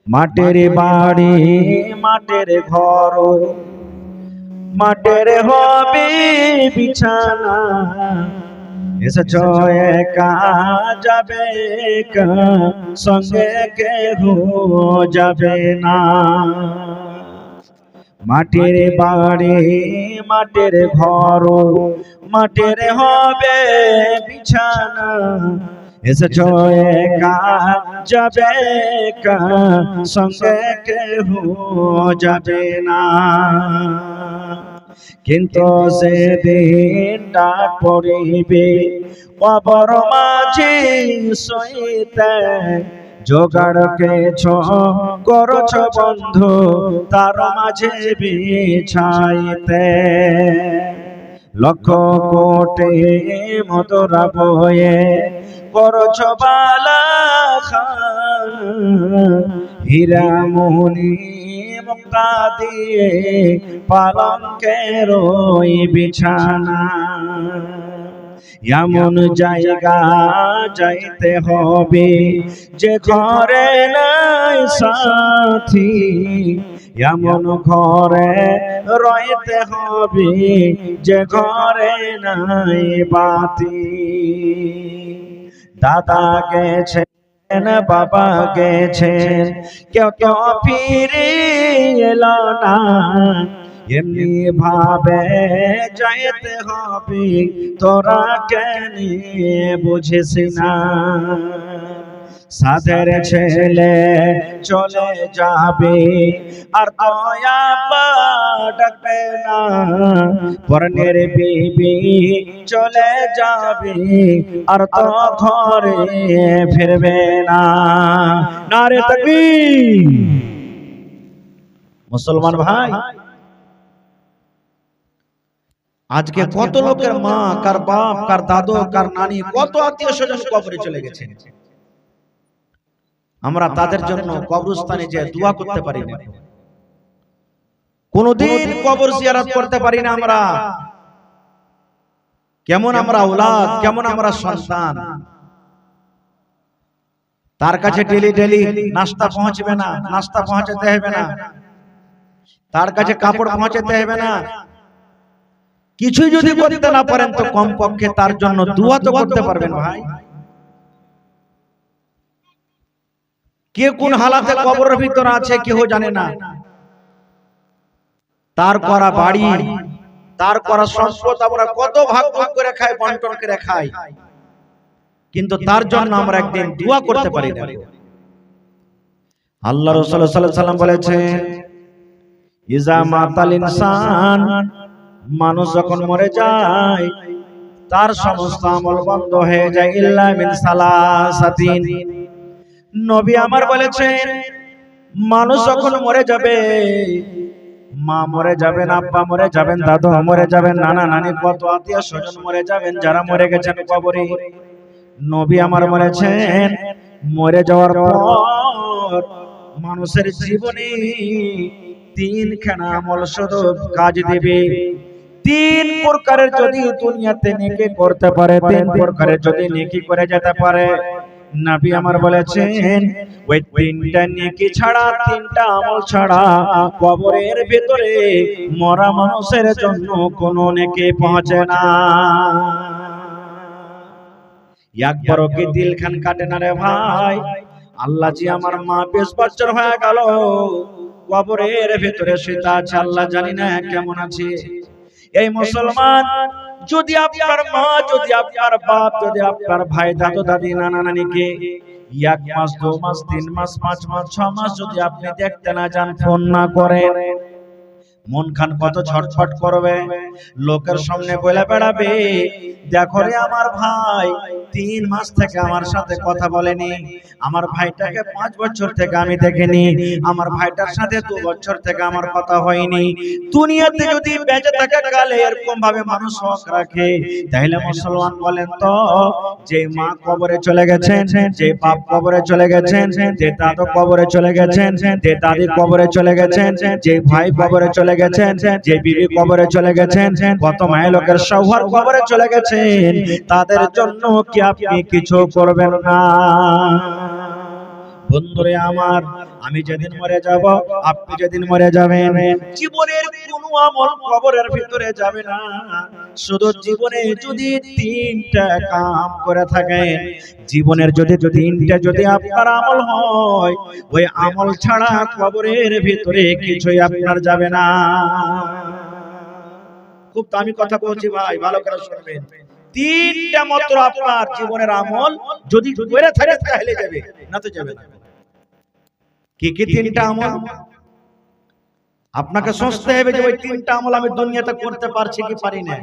মাটির বাড়ি মাটির ঘর, মাটির হবে বিছানা। এসেছ একা যাবে একা, সঙ্গে কেহ যাবে না। মাটির বাড়ি মাটির ঘর, মাটির হবে বিছানা। এসেছ একা যাবে একা, সঙ্গে কেহ যাবে না। কিন্তু সেদিন ডাক পড়িবে কবর মাঝে সইতে, জোগাড় কেছ করছ বন্ধু তার মাঝে বিছাইতে। লক্ষ কোটি মধুরা বয়ে করছ বালা খান, হীরা মণি মুক্তা দিয়ে পালঙ্কের ওই বিছানা। এমন জায়গা যাইতে হবে যে ঘরে নাই সাথী, এমন ঘরে রইতে হবে যে ঘরে নাই বাতি। দাদা গেছেন বাবা গেছেন, কেউ কেউ ফিরে এলো না। এমনি ভাবে যাইতে হবে তোরা কেন বুঝিস না। সাধের ছেলে চলে যাবে আর দয়া ডাকবে না, পরনের বিবি চলে যাবে আর তো ঘরে ফিরবে না। নারে তাকবীর। মুসলমান ভাই, আজকে কত লোকের মা, কার বাপ, কার দাদু, কার নানি, কত আত্মীয় স্বজন কবরে চলে গেছে। আমরা তাদের জন্য কবরস্থানে যে দোয়া করতে পারি না, কোনদিন কবর জিয়ারত করতে পারি না। আমরা কেমন আমরা আওলাদ, কেমন আমরা সন্তান। তার কাছে ডেলি ডেলি নাস্তা পৌঁছবে না, নাস্তা পৌঁছাতে হবে না। তার কাছে কাপড় পৌঁছাতে হবে না। কিছু যদি করতে না পারেন তো কমপক্ষে তার জন্য দোয়া তো করতে পারবেন ভাই। কে কোন হালাতে কবরের ভিতরে আছে কেউ জানে না। তার করা বাড়ি, তার করা সম্পদ আমরা কত ভাগ ভাগ করে খাই, বন্টন করে খাই, কিন্তু তার জন্য আমরা একদিন দোয়া করতে পারি না। আল্লাহ রাসূল সাল্লাল্লাহু আলাইহি ওয়াসাল্লাম বলেছেন, ইজা মাতাল ইনসান, মানুষ যখন মরে যায় তার সমস্ত আমল বন্ধ হয়ে যায়, ইল্লা মিন সালাসাতিন। নবী আমার বলেছেন, মানুষ যখন মরে যাবে, মা মরে যাবেন, আব্বা মরে যাবেন, দাদু মরে যাবেন, নানা নানি, কত আত্মীয় স্বজন মরে যাবেন যারা মরে গেছেন কবরে। নবী আমার বলেছেন, মরে যাওয়ার পর মানুষের জীবনে তিনখানা আমল শুধু কাজ দেবে। তিন প্রকারের যদি দুনিয়াতে নেকি করতে পারে, তিন প্রকারের যদি নেকি করে যেতে পারে, নবী আমার বলেছেন ওই তিনটা নেকি ছাড়া, তিনটা আমল ছাড়া কবরের ভিতরে মরা মানুষের জন্য কোনো নেকি পৌঁছে না। একবারও কি দিল খান কাটে না রে ভাই? আল্লাহ জি আমার মা 20 বছর হয়ে গেল কবরের ভিতরে শুয়ে আছে, আল্লাহ জানি না কেমন আছে। এই মুসলমান, যদি আপনার মা, যদি আপনার বাপ, যদি আপনার ভাই, দাদু দাদি, নানা নানিকে 1 মাস 2 মাস 3 মাস 5 মাস 6 মাস যদি আপনি দেখতে না যান, ফোন না করেন, মন খান কত ছটফট করবে। লোকের সামনে বলে বেড়াবে, দেখো রে আমার ভাই 3 মাস থেকে আমার সাথে কথা বলেনি, আমার ভাইটাকে 5 বছর থেকে আমি দেখিনি, আমার ভাইটার সাথে 2 বছর থেকে আমার কথা হয়নি। দুনিয়াতে যদি বেঁচে থাকা কালে এরকম ভাবে মানুষ হক রাখে, তাহলে মুসলমান বলেন তো, যে মা কবরে চলে গেছেন, যে বাপ কবরে চলে গেছেন, যে দাদু কবরে চলে গেছেন, যে দাদি কবরে চলে গেছেন, যে ভাই কবরে চলে গেছেন, যে বিবি কবরে চলে গেছেন, কত মায়ের লোকের শৌহর কবরে চলে গেছেন, তাদের জন্য কি আপনি কিছু করবেন না? বন্ধুরে আমার, আমি যেদিন মরে যাব, আপনি যেদিন মরে যাবেন, জীবনের কোনো আমল কবরের ভিতরে যাবে না। শুধু জীবনে যদি তিনটা কাম করে থাকেন, জীবনের যদি তিনটা যদি আপনার আমল হয়, ওই আমল ছাড়া কবরের ভিতরে কিছুই আপনার যাবে না। খুব দামি কথা বলছি ভাই, ভালো করে শুনবেন। তিনটা মাত্র আপনার জীবনের আমল যদি করে থাকে তাহলে যাবে, না তো যাবে না। কি কি তিনটা আমল? আপনাকে সোচতে হবে যে ওই তিনটা আমল আমি দুনিয়াতে করতে পারছি কি পারি না।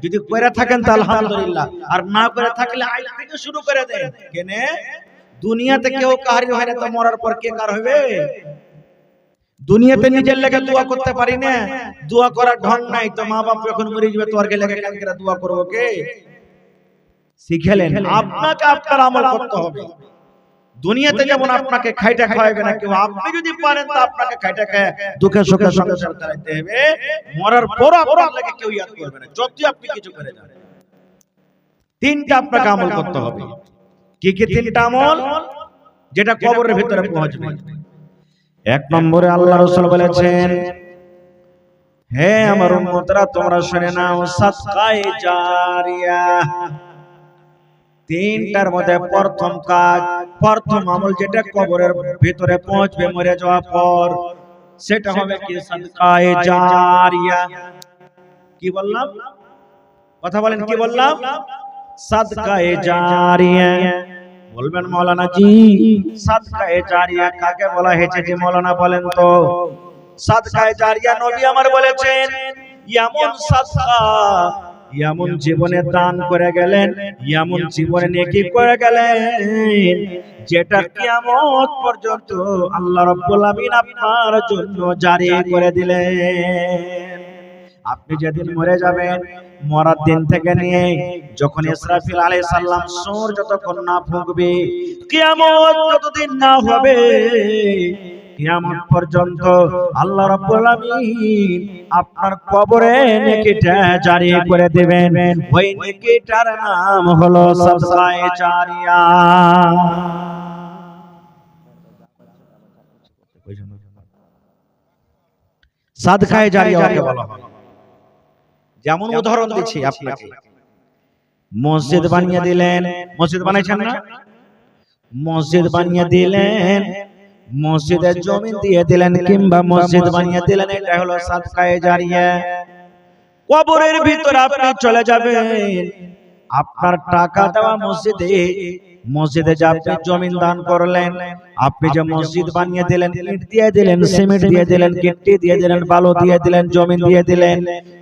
যদি করে থাকেন তাহলে আলহামদুলিল্লাহ, আর না করে থাকলে আজ থেকে শুরু করে দেন। কেনে দুনিয়াতে কেউ কারি হয় না, তো মরার পর কে কার হবে? দুনিয়াতে নিজের লেগে দোয়া করতে পারি না, দোয়া করার ঢং নাই, তো মা বাপ যখন মরে যাবে তোর লেগে কালকে দোয়া করবো কে? শিখেলেন আপনাকে আপনার আমল করতে হবে। দুনিয়াতে যেমন আপনাকে খাইটা খাওয়াবে না কেউ, আপনি যদি পারেন তো আপনাকে খাইটা খায় দুঃখে সুখে সংসার চালাতে হবে। মরার পর আপনার লেগে কেউ ইয়াদ করবে না, যতই আপনি কিছু করে যান। তিনটা আপনাকে আমল করতে হবে। কি কি তিনটা আমল যেটা কবরের ভিতরে পৌঁছবে? এক নম্বরে আল্লাহ রাসূল বলেছেন, হে আমার উম্মতরা তোমরা শুনে নাও, সাদকায়ে জারিয়া। তিনটার মধ্যে প্রথম কাজ, প্রথম আমল যেটা কবরের ভিতরে পৌঁছবে মরে যাওয়ার পর, সেটা হবে কি? সাদকায়ে জারিয়া। কি বললাম? কথা বলেন, কি বললাম? সাদকায়ে জারিয়া। বলবেন মৌলানা জি সাদকায়ে জারিয়া কাকে বলা হয়েছে যে মৌলানা বলেন তো? সাদকায়ে জারিয়া নবী আমার বলেছেন এমন সাদকা, এমন জীবনে দান করে গেলেন, এমন জীবনে নেকি করে গেলেন, যেটা কিয়ামত পর্যন্ত আল্লাহ রাব্বুল আমিন আপনার জন্য জারি করে দিলেন। আপনি যেদিন মরে যাবেন, মরার দিন থেকে নিয়ে যখন ইসরাফিল আলাইহিস সালাম সূর যতক্ষণ না ফুঁকবে, কিয়ামত যতদিন না হবে, কিয়ামত পর্যন্ত আল্লাহ রাব্বুল আমিন আপনার কবরে নেকিটা জারি করে দেবেন। ওই নেকিটার নাম হলো সাদকায়ে জারিয়া। সাদকায়ে জারিয়া কাকে বলা হয়? যেমন উদাহরণ দিচ্ছি আপনাকে, মসজিদ বানিয়ে দিলেন, মসজিদ বানাইছেন না? মসজিদ বানিয়ে দিলেন, মসজিদের জমিন দিয়ে দিলেন কিংবা মসজিদ বানিয়ে দিলেন, এটা হলো সাদকায়ে জারিয়া। কবরের ভিতরে আপনি চলে যাবেন, আপনার টাকা দেওয়া মসজিদে, মসজিদে যে আপনি জমিন দান করলেন, আপনি যে মসজিদ বানিয়ে দিলেন, ইট দিয়ে দিলেন, সিমেন্ট দিয়ে দিলেন, গিট্টি দিয়ে দিলেন, বালু দিয়ে দিলেন, জমিন দিয়ে দিলেন,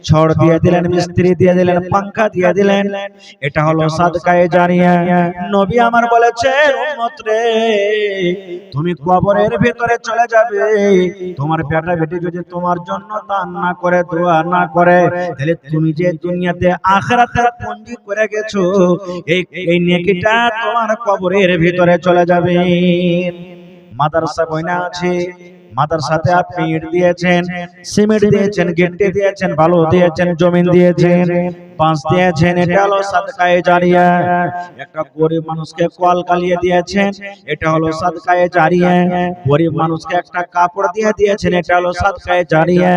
ছড় দিয়ে দিলেন, মিস্ত্রি দিয়ে দিলেন, পাঙ্খা দিয়ে দিলেন, এটা হলো সাদকায়ে জারিয়া। নবী আমার বলেছেন উম্মত রে, তুমি কবরের ভিতরে চলে যাবে, তোমার বেটা বেটি যদি তোমার জন্য দান না করে, দোয়া না করে, তাহলে তুমি যে দুনিয়াতে আখিরাতের পুঁজি করে গেছো, এই নেকিটা তোমার কবরের ভিতরে চলে যাবে। মাদ্রাসা বইনা আছে, মাদ্রাসাতে আপনি ইট দিয়েছেন, সিমেন্ট দিয়েছেন, গিট্টি দিয়েছেন, বালু দিয়েছেন, জমিন দিয়েছেন, পাঁচ দিয়েছেন, এটা হলো সাদকায়ে জারিয়া। একটা গরিব মানুষকে কল কালিয়ে দিয়েছেন, এটা হলো সাদকায়ে জারিয়া। গরিব মানুষকে একটা কাপড় দিয়ে দিয়েছেন, এটা হলো সাদকায়ে জারিয়া।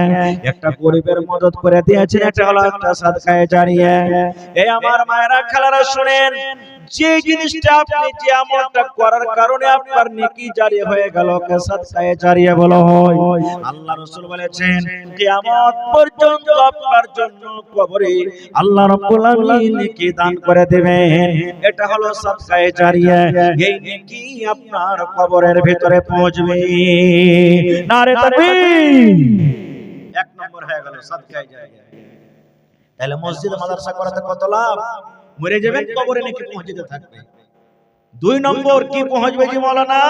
একটা গরিবের মদদ করে দিয়েছেন, এটা হলো একটা সাদকায়ে জারিয়া। এই আমার মায়েরা খালারা শুনেন, যে জিনিসটা আপনি যে আমলটা করার কারণে আপনার নেকি জারি হয়ে গেল, কে সাদকায়ে জারিয়া বলা হয়। আল্লাহ রাসূল বলেছেন কিয়ামত পর্যন্ত আপনার জন্য কবরে আল্লাহ রাব্বুল আমিন নেকি দান করে দেবেন, এটা হলো সাদকায়ে জারিয়া। এই নেকি আপনার কবরের ভিতরে পৌঁছবে। নারে তাকবীর। এক নম্বর হয়ে গেল সাদকায়ে জারিয়া। তাহলে মসজিদ মাদ্রাসা করাতে কত লাভ? মরে যাবেন, কবরে নাকি পৌঁছতে থাকবে। দুই নম্বর কি পৌঁছবে জি মাওলানা?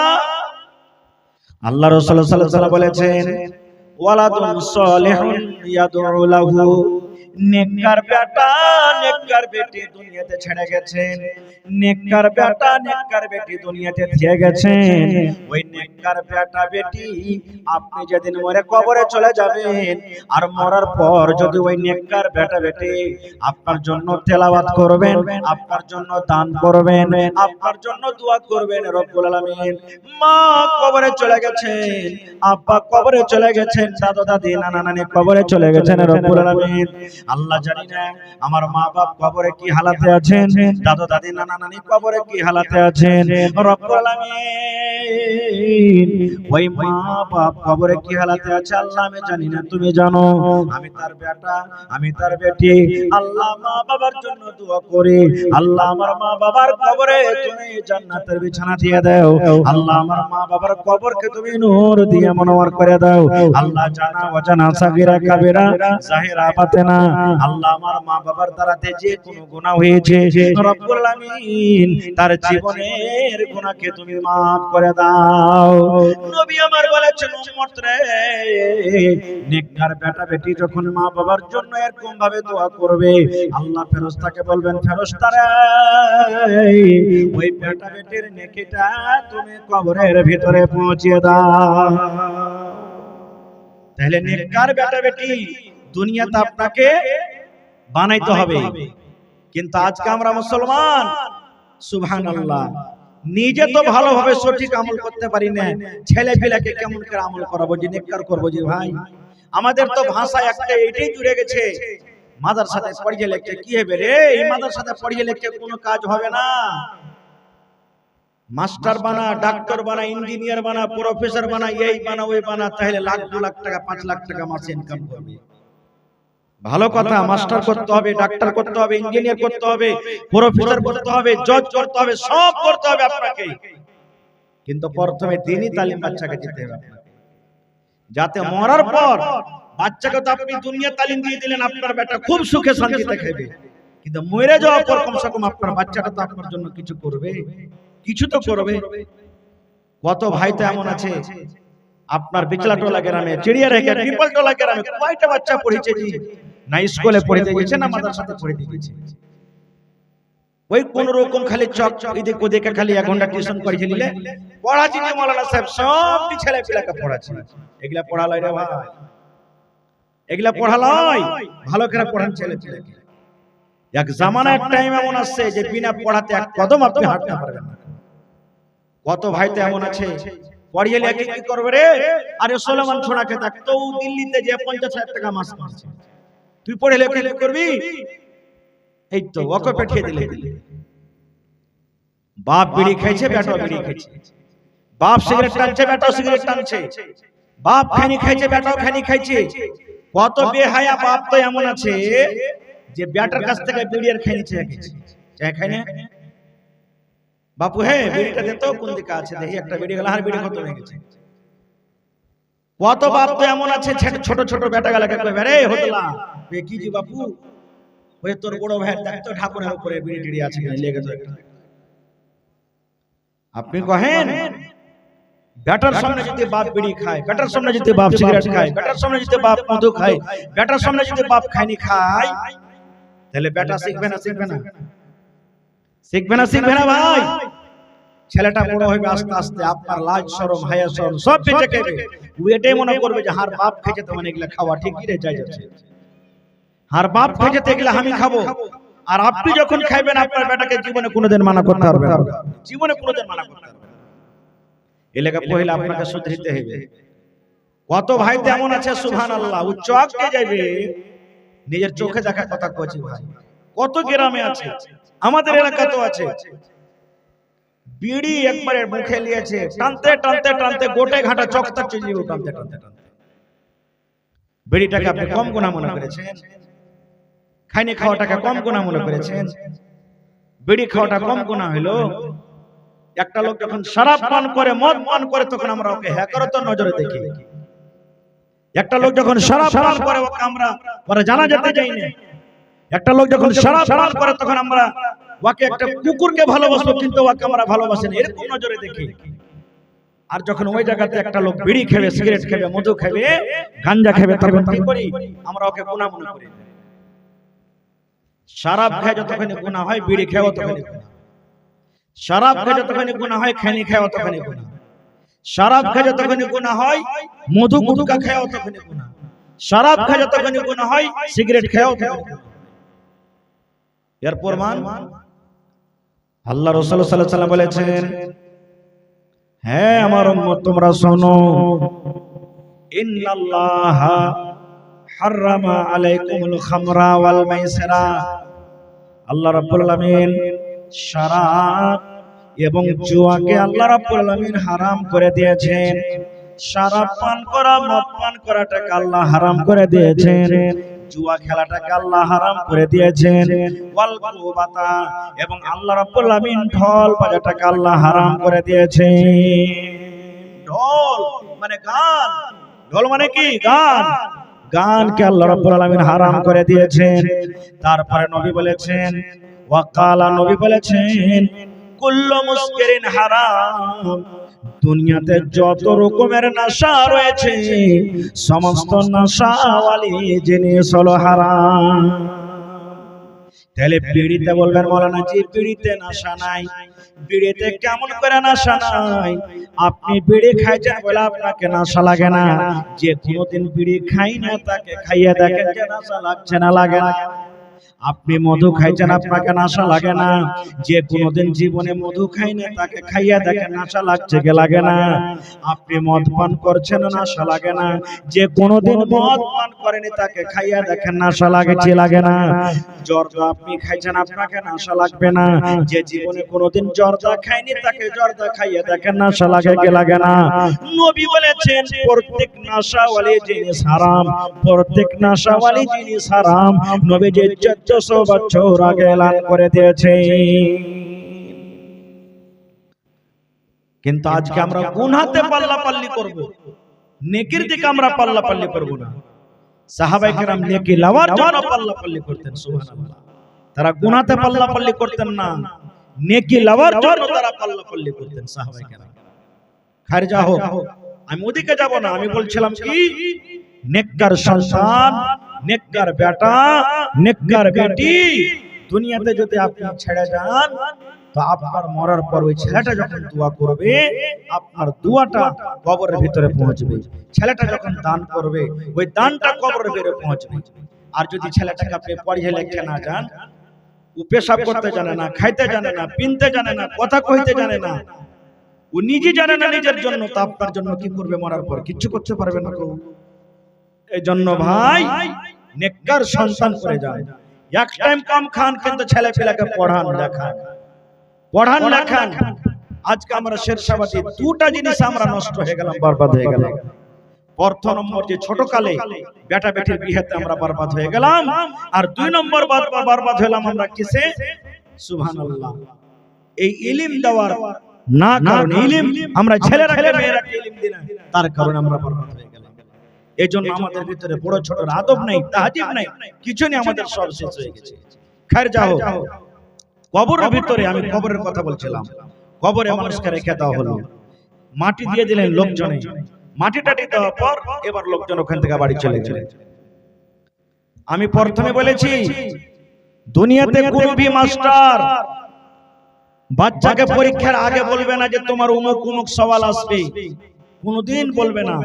আল্লাহ রাসূল সাল্লাল্লাহু আলাইহি ওয়াসাল্লাম বলেছেন ওয়ালাদুন সালিহুন ইয়াদউ লাহু, নেককার বেটা নেককার বেটি দুনিয়াতে ছেড়ে গেছেন, নেককার বেটা নেককার বেটি দুনিয়াতে দিয়ে গেছেন। ওই নেককার বেটা বেটি আপনি যেদিন মরে কবরে চলে যাবেন, আর মরার পর যদি ওই নেককার বেটা বেটি আপনার জন্য তেলাওয়াত করবেন, আপনার জন্য দান করবেন, আপনার জন্য দোয়া করবেন রব্বুল আলামিন। মা কবরে চলে গেছেন, আব্বা কবরে চলে গেছেন, দাদা দাদি নানা নানি কবরে চলে গেছেন রব্বুল আলামিন। আল্লাহ জানি না আমার মা বাপ কবরে কি হালাতে আছেন, দাদা দাদি নানা নানি কবরে কি হালাতে আছেন রব্বুল আলামিন। ওই মা বাপ কবরে কি হালাতে আছে আল্লাহ আমি জানি না, তুমি জানো। আমি তার বেটা, আমি তার বেটি, আল্লাহ মা বাবার জন্য দোয়া করি, আল্লাহ আমার মা বাবার কবরে তুমি জান্নাতের বিছানা দিয়ে দাও, আল্লাহ আমার মা বাবার কবরকে তুমি নূর দিয়ে মনোয়ার করে দাও, আল্লাহ জানা অজানা সাগীরা কাবিরা জাহিরা বাতিনা, আল্লাহ আমার মা বাবার দ্বারাতে যে কোনো গুনাহ হয়েছে রব্বুল আলামিন তার জীবনের গুনাহকে তুমি maaf করে দাও। নবী আমার বলেছেন উম্মত রে, নেককার বেটা বেটি যখন মা বাবার জন্য এরকম ভাবে দোয়া করবে, আল্লাহ ফেরেশতাকে বলবেন ফেরেশতারা ওই বেটা বেটির নেকিটা তুমি কবরের ভিতরে পৌঁছে দাও। তাহলে নেককার বেটা বেটি দুনিয়াতে আপনাকে বানাইতে হবে, কিন্তু আজকে আমরা মুসলমান সুবহানাল্লাহ নিজে তো ভালোভাবে সঠিক আমল করতে পারি না, ছেলে পেলেকে কেমন করে আমল করাবো যে নেককার করবো যে ভাই। আমাদের তো ভাষা একটা এটাই জুড়ে গেছে, মাদ্রাসাতে পড়িয়ে লিখতে কি হবে রে, এই মাদ্রাসাতে পড়িয়ে লিখতে কোনো কাজ হবে না। মাস্টার বানা, ডাক্তার বানা, ইঞ্জিনিয়ার বানা, প্রফেসর বানা, এই বানা ওই বানা, তাহলে লাখ 2 লাখ টাকা 5 লাখ টাকা মাসে ইনকাম করবে। ভালো কথা, মাস্টার করতে হবে, ডাক্তার করতে হবে, ইঞ্জিনিয়ার করতে হবে, প্রফেসর করতে হবে, জজ করতে হবে, সব করতে হবে আপনাকে, কিন্তু প্রথমে দ্বীনি তালিম বাচ্চাকে দিতে হবে আপনাকে, যাতে মরার পর বাচ্চাকে তো আপনি দুনিয়া তালিম দিয়ে দিলেন, আপনার বেটা খুব সুখে শান্তিতে খাবে, কিন্তু মরে যাওয়ার পর কমসে কম আপনার বাচ্চাটা তো আপনার জন্য কিছু করবে, কিছু তো করবে। কত ভাই তো এমন আছে আপনার বিচলাটোলা গ্রামে, চিড়িয়ারেখা পিপলটোলা গ্রামে কয়টা বাচ্চা পড়েছে জি, না স্কুলে পড়তে গেছে না মাদ্রাসাতে পড়তে গেছে, ওই কোন রকম খালি চক এদিক ওদিকে খালি 1 ঘন্টা টিউশন করে নিলে পড়াচ্ছি না মাওলানা সাহেব, সব ছেলে পিলাকে পড়াচ্ছি। এগুলা পড়া লয় রে ভাই, এগুলা পড়া লয়, ভালো করে পড়ান ছেলে পিলাকে। এক জামানা এক টাইম এমন আসছে যে বিনা পড়াতে এক কদম আপনি হাঁটতে পারবেন না। কত ভাই তো এমন আছে পড়িয়ে লেগে কি করবে রে, আরে সোলেমান ছোড়াকে দেখ তো দিল্লিতে যে 50,000 টাকা মাস পাচ্ছে, তুই পড়ে লেগে কি করবি, এই তো ওকে পাঠিয়ে দিলে। বাপ বিড়ি খাইছে, বেটা বিড়ি খাইছে, বাপ সিগারেট টানছে, বেটাও সিগারেট টানছে, বাপ খানি খাইছে, বেটাও খানি খাইছে। কত বেহায়া বাপ তো এমন আছে যে বেটার কাছ থেকে বিড়ি আর খাইছে, চাই খাই না বাপু, হে বিড়িটা দে তো, কোন দিকে আছে দেখি, একটা বিড়ি গেল আর বিড়ি খতম হয়ে গেছে। কত বাপ তো এমন আছে ছোট ছোট বেটা গেলাকে কইবে রে হতলা বে কি জি বাপু, ওই তোর বড় ভাইয়ের দেখ তো ঢাকুনের উপরে বিড়ি টিড়ি আছে কিনা, লেগে তো একটা। আপনি কহেন বেটার সামনে যদি বাপ বিড়ি খায়, বেটার সামনে যদি বাপ সিগারেট খায়, বেটার সামনে যদি বাপ মধু খায়, বেটার সামনে যদি বাপ খায়নি খায়, তাহলে বেটা শিখবে না, শিখবে না, শিখবে না, শিখবে না ভাই। ছেলেটা বড় হবে আস্তে আস্তে আপনার লাজ শরম হায়া শরম সব বেঁচে যাবে, ও এটাই মনে করবে যে হার বাপ খেয়েছে তো মানে এগুলা খাওয়া ঠিক রে যায় যাচ্ছে, হার বাপ খেয়েছে তো এগুলা আমি খাবো। আর আপনি যখন খাইবেন আপনার বেটাকে জীবনে কোনোদিন মানা করতে পারবেন না, জীবনে কোনোদিন মানা করতে পারবেন না, এলাকা পহিলা আপনাকে শুধরিতে হবে। কত ভাই তো এমন আছে সুবহানাল্লাহ, ও চোখে যাবে নিজের চোখে দেখা কথা কইছি ভাই। কত গ্রামে আছে, আমাদের এলাকাতেও আছে, বিড়ি একবারে মুখে নিয়েছে, টানতে টানতে টানতে গোটে ঘাটা চকটা চিনি টানতে টানতে টানতে। বিড়িটাকে আপনি কম গুনাহ মনে করেছেন, খাইনি খাওয়াটাকে কম গুনাহ মনে করেছেন, বিড়ি খাওয়াটা কম গুনাহ হলো। একটা লোক যখন শরাব পান করে, মদ পান করে, তখন আমরা ওকে হ্যাকরত নজরে দেখি। একটা লোক যখন শরাব পান করে ওকে আমরা ওরা জানাজাতে যাই না। একটা লোক যখন শরাব পান করে তখন আমরা ওকে একটা কুকুরকে ভালোবাসবো, কিন্তু ওকে আমরা ভালোবাসি না, এরকম নজরে দেখি। আর যখন ওই জায়গাতে একটা লোক বিড়ি খাবে, সিগারেট খাবে, মধু খাবে, গাঞ্জা খাবে, তখন কি করি আমরা ওকে গুনাহ মনে করি। শরাব খেয়ে যতখানি গুনাহ হয় বিড়ি খেয়ে ততখানি গুনাহ। শরাব খেয়ে যতখানি গুনাহ হয় খৈনি খেয়ে ততখানি গুনাহ। শরাব খেয়ে যতখানি গুনাহ হয় মধু গুটকা খেয়ে ততখানি গুনাহ। শরাব খেয়ে যতখানি গুনাহ হয় সিগারেট খেয়ে ততখানি গুনাহ। এর প্রমাণ আল্লাহ রাসূল সাল্লাল্লাহু আলাইহি ওয়াসাল্লাম বলেছেন, হে আমার উম্মত তোমরা শোনো, ইন্নাল্লাহা হারামা আলাইকুমুল খামরা ওয়াল মাইসিরা। আল্লাহ রাব্বুল আলামিন শরাব এবং জুয়াকে আল্লাহ রাব্বুল আলামিন হারাম করে দিয়েছেন। শরাব পান করা, মদ পান করাটাকে আল্লাহ হারাম করে দিয়েছেন। জুয়া খেলাটাকে আল্লাহ হারাম করে দিয়েছেন। ওয়াল কুবাতা এবং আল্লাহ রাব্বুল আলামিন ঢোল বাজাটাকে আল্লাহ হারাম করে দিয়েছেন। ঢোল মানে গান, ঢোল মানে কি গান, গানকে আল্লাহ রাব্বুল আলামিন হারাম করে দিয়েছেন। তারপরে নবী বলেছেন, ওয়াকালা নবী বলেছেন, কুল্লু মুসকিরিন হারাম। দুনিয়াতে যত রকমের নেশা রয়েছে সমস্ত নেশাওয়ালি জিনিস হলো হারাম। তাহলে বিড়িতে বলবেন মাওলানা জি বিড়িতে নেশা নাই, বিড়িতে কেমন করে নেশা নাই? আপনি বিড়ি খাইছেন বলে আপনাকে নেশা লাগে না, যে কোনোদিন বিড়ি খাই না তাকে খাইয়ে দেখেন যে নেশা লাগছে না লাগে না। আপনি মধু খাইছেন আপনাকে নেশা লাগে না, যে কোনোদিন জীবনে মধু খাই না তাকে খাইয়ে দেখেন নেশা লাগছে কি লাগে না। আপনি মদ পান করছেন নেশা লাগে না, যে কোনোদিন মদ পান করেনি তাকে খাইয়ে দেখেন নেশা লাগছে লাগে না। জর্দা আপনি খাইছেন আপনাকে নেশা লাগবে না, যে জীবনে কোনোদিন জর্দা খায়নি তাকে জর্দা খাইয়ে দেখেন নেশা লাগে কি লাগে না। নবী বলেছেন প্রত্যেক নেশাওয়ালি জিনিস হারাম, প্রত্যেক নেশাওয়ালি জিনিস হারাম। নবী যে 1400 বছর আগে এলান করে দিয়েছে। কিন্তু আজকে আমরা গুনাহতে পাল্লাপাল্লি করব, নেকির দিকে আমরা পাল্লাপাল্লি করব না। সাহাবায়ে কেরাম নেকি লাওয়ার জন্য পাল্লাপাল্লি করতেন, সুবহানাল্লাহ। তারা গুনাহতে পাল্লাপাল্লি করতেন না, নেকি লাওয়ার জন্য তারা পাল্লাপাল্লি করতেন সাহাবায়ে কেরাম। খারজা হোক, আমি ওদিকে যাব না। আমি বলছিলাম কি, নেককার সন্তান, নেককার বেটা, নেককার বেটি দুনিয়াতে যদি আপনি ছেড়ে যান তো আপনার মরার পর ওই ছেলেটা যখন দোয়া করবে আপনার দোয়াটা কবরের ভিতরে পৌঁছবে। ছেলেটা যখন দান করবে ওই দানটা কবরের ভিতরে পৌঁছবে। আর যদি ছেলেটাকে আপনি পড়িয়ে লেখে না যান, ও পেশাব করতে জানে না, খাইতে জানে না, পিনতে জানে না, কথা কইতে জানে না, ও নিজে জানে না নিজের জন্য, তো আপনার জন্য কি করবে? মরার পর কিচ্ছু করতে পারবে না। এই জন্য ভাই নেককার সন্তান করে যান। এক টাইম কম খান কিন্তু ছেলে পেলেকে পড়ান লেখান, পড়ান লেখান। আজকে আমরা শেরশাবাদী দুটা জিনিস আমরা নষ্ট হয়ে গেলাম, বরবাদ হয়ে গেলাম। প্রথম নম্বর যে ছোট কালে বেটা বেটির বিয়েতে আমরা বরবাদ হয়ে গেলাম, আর 2 নম্বর বরবাদ হলাম আমরা কিসে? সুবহানাল্লাহ। এই ইলম দেওয়ার না কারণে, ইলম আমরা ছেলেরাকে মেয়েরাকে ইলম দিই না, তার কারণে আমরা বরবাদ হয়ে গেলাম। এই জন্য আমাদের ভিতরে বড় ছোট আদব নাই, তাহজিব নাই, কিছু নেই, আমাদের সব শেষ হয়ে গেছে। খায়ের যাও, কবরের ভিতরে আমি কবরের কথা বলছিলাম। কবরে মানুষকে রেখে দেওয়া হলো, মাটি দিয়ে দিলেন লোকজনে, মাটি টাটি দেওয়ার পর এবার লোকজন ওখান থেকে বাড়ি চলে গেলেন। আমি প্রথমে বলেছি দুনিয়াতে কোনো ভি মাস্টার বাচ্চাকে পরীক্ষার আগে বলবে না যে তোমার অমুক অমুক সওয়াল আসবে, কোনোদিন বলবে না।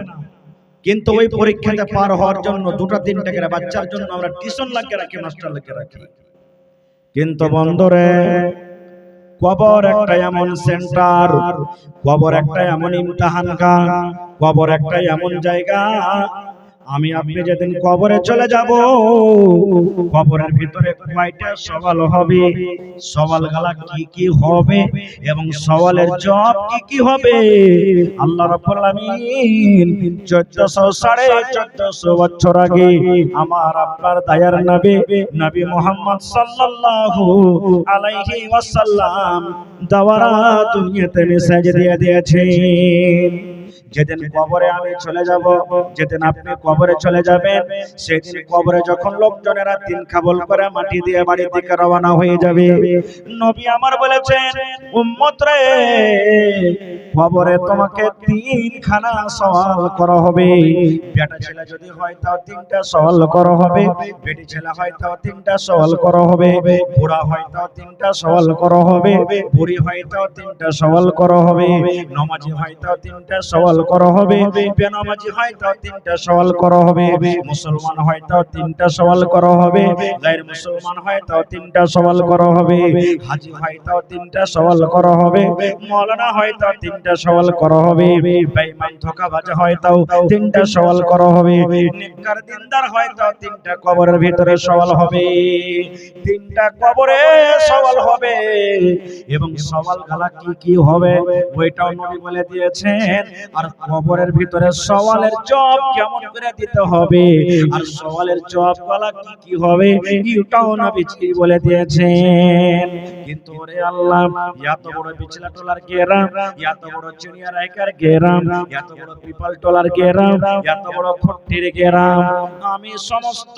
কিন্তু ওই পরীক্ষাতে পার হওয়ার জন্য 2-3টা করে বাচ্চার জন্য আমরা টিউশন লাগিয়ে রাখি, মাস্টার লাগিয়ে রাখি। কিন্তু বন্ধুরে, কবর একটা এমন সেন্টার, কবর একটা এমন ইমতিহানগাহ, কবর একটা এমন জায়গা, আমি আপনি যেদিন কবরে চলে যাব কবরের ভিতরে কয়টা সওয়াল হবে, সওয়ালগুলা কি কি হবে এবং সওয়ালের জবাব কি কি হবে, আল্লাহ রাব্বুল আলামিন 1400 বছর আগে আমার আপনার দয়ার নবী নবী মুহাম্মদ সাল্লাল্লাহু আলাইহি ওয়াসাল্লাম দাওয়ারা দুনিয়াতে মেসেজ দিয়ে দিয়েছেন। যেদিন কবরে আমি চলে যাব, যেদিন আপনি কবরে চলে যাবেন, সেদিন কবরে যখন লোকজনেরা তিন খাবল করে মাটি দিয়ে বাড়ির দিকে রওনা হয়ে যাবে, নবী আমার বলেছেন, উম্মত রে, কবরে তোমাকে তিনখানা সওয়াল করা হবে। বেটা ছেলে যদি হয় তাও তিনটা সওয়াল করা হবে, বেটি ছেলে হয় তাও তিনটা সওয়াল করা হবে, বুড়া হয় তাও তিনটা সওয়াল করা হবে, বুড়ি হয় তাও তিনটা সওয়াল করা হবে, নামাজি হয় তাও তিনটা সওয়াল করা হবে, বেনামাজি হয় তাও তিনটা সওয়াল করা হবে, মুসলমান হয় তাও তিনটা সওয়াল করা হবে, গায়র মুসলমান হয় তাও তিনটা সওয়াল করা হবে, হাজী হয় তাও তিনটা সওয়াল করা হবে, মাওলানা হয় তাও তিনটা সওয়াল করা হবে, বেঈমান ধোঁকাবাজ হয় তাও তিনটা সওয়াল করা হবে, নেককার দিনদার হয় তাও তিনটা কবরের ভিতরে সওয়াল হবে। তিনটা কবরে সওয়াল হবে, এবং সওয়াল গালা কি কি হবে ওইটাও নবী বলে দিয়েছেন। আর কবরের ভিতরে সওয়ালের জবাব কেমন করে দিতে হবে, আর সওয়ালের জবাব গালা কি কি হবে এটাও নবী বলে দিয়েছেন। কিন্তু ওরে আল্লাহ, এত বড় বিছলা টোলার গেরাম, এত বড় চিনিয়া রাইকার গেরাম, এত বড় পিপাল টোলার গেরাম, এত বড় খট্টির গেরাম, আমি সমস্ত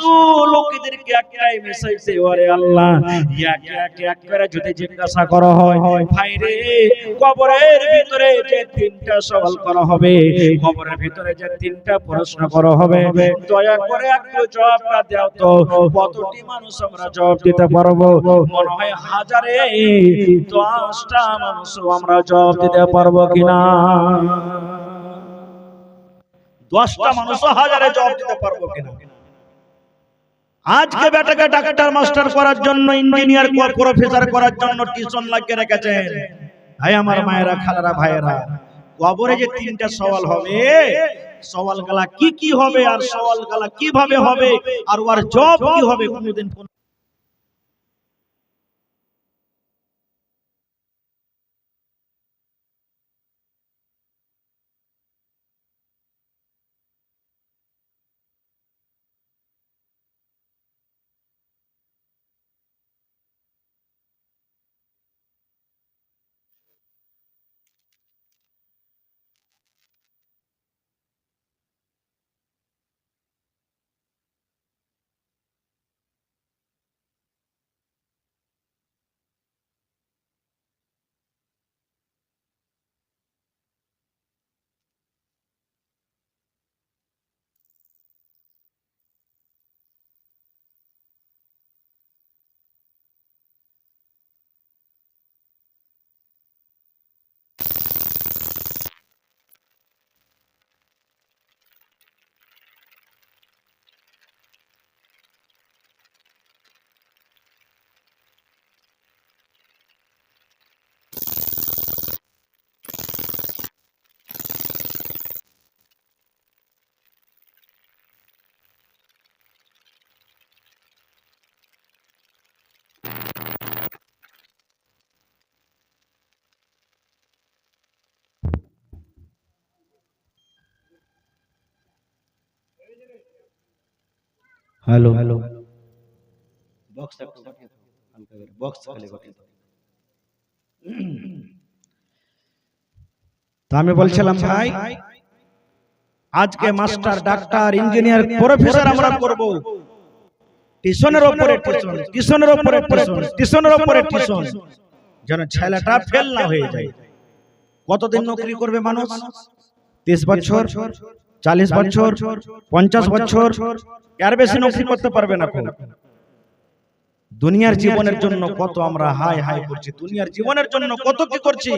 লোকদেরকে একটাই মেসেজ দেই, ওরে আল্লাহ, এক করে যদি জিজ্ঞাসা করা হয়, ভাই রে, কবরের ভিতরে যে তিনটা সওয়াল করা হবে, কবরের ভিতরে যে তিনটা প্রশ্ন করা হবে, দয়া করে একটু জবাবটা দাও তো, কতটি মানুষ আমরা জবাব দিতে পারবো? মনে হয় হাজারে 10টা মানুষ আমরা জবাব দিতে পারবো কিনা? 10টা মানুষ হাজারে জবাব দিতে পারবো কিনা? আজকে বেটাকে ডাক্তার মাস্টার করার জন্য, ইঞ্জিনিয়ার প্রফেসর করার জন্য টিউশন লাগিয়ে রেখেছেন। ভাই আমার মায়েরা, খালারা, ভাইয়েরা, কবরে যে তিনটা সওয়াল হবে, সওয়াল গালা কি কি হবে, আর সওয়াল গালা কিভাবে হবে, আর ওর জবাব কি হবে, কোনদিন হ্যালো হ্যালো বক্স একটু বাটিয়ে দাও, হালকা করে বক্স খালি বাটিয়ে দাও। তো আমি বলছিলাম ভাই, আজকে মাস্টার, ডাক্তার, ইঞ্জিনিয়ার, প্রফেসর আমরা করব, টিউশনের উপরে টিউশন, টিউশনের উপরে টিউশন, টিউশনের উপরে টিউশন, যেন ছেলেটা ফেল না হয়ে যায়। কতদিন নকরি করবে মানুষ? 30 বছর, 40 বছর, 50 বছর, এর বেশি নকরি করতে পারবে না। দুনিয়ার জীবনের জন্য কত আমরা হাই হাই করছি, দুনিয়ার জীবনের জন্য কত কি করছি,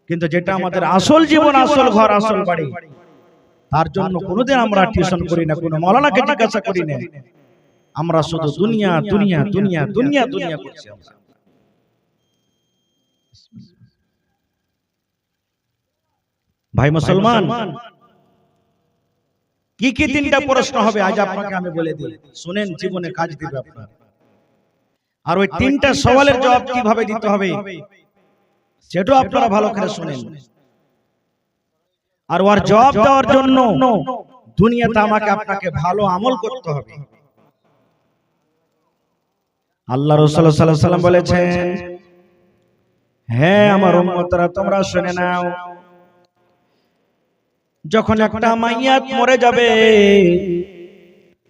কিন্তু যেটা আমাদের আসল জীবন, আসল ঘর, আসল বাড়ি, তার জন্য কোনোদিন আমরা টিউশন করি না, কোনো মাওলানাকে জিজ্ঞাসা করি না। আমরা শুধু দুনিয়া দুনিয়া দুনিয়া দুনিয়া দুনিয়া করছি। ভাই মুসলমান, কি কি তিনটা প্রশ্ন হবে আজ আপনাকে আমি বলে দিই, শুনেন, জীবনে কাজ দিবে আপনার। আর ওই তিনটা সওয়ালের জবাব কিভাবে দিতে হবে সেটাও আপনারা ভালো করে শুনেন। আর ওর জবাব দেওয়ার জন্য দুনিয়াতে আমাকে আপনাকে ভালো আমল করতে হবে। আল্লাহ রাসূল সাল্লাল্লাহু আলাইহি ওয়াসাল্লাম বলেছেন, হে আমার উম্মতরা, তোমরা শুনে নাও, যখন একটা মাইয়াত মরে যাবে,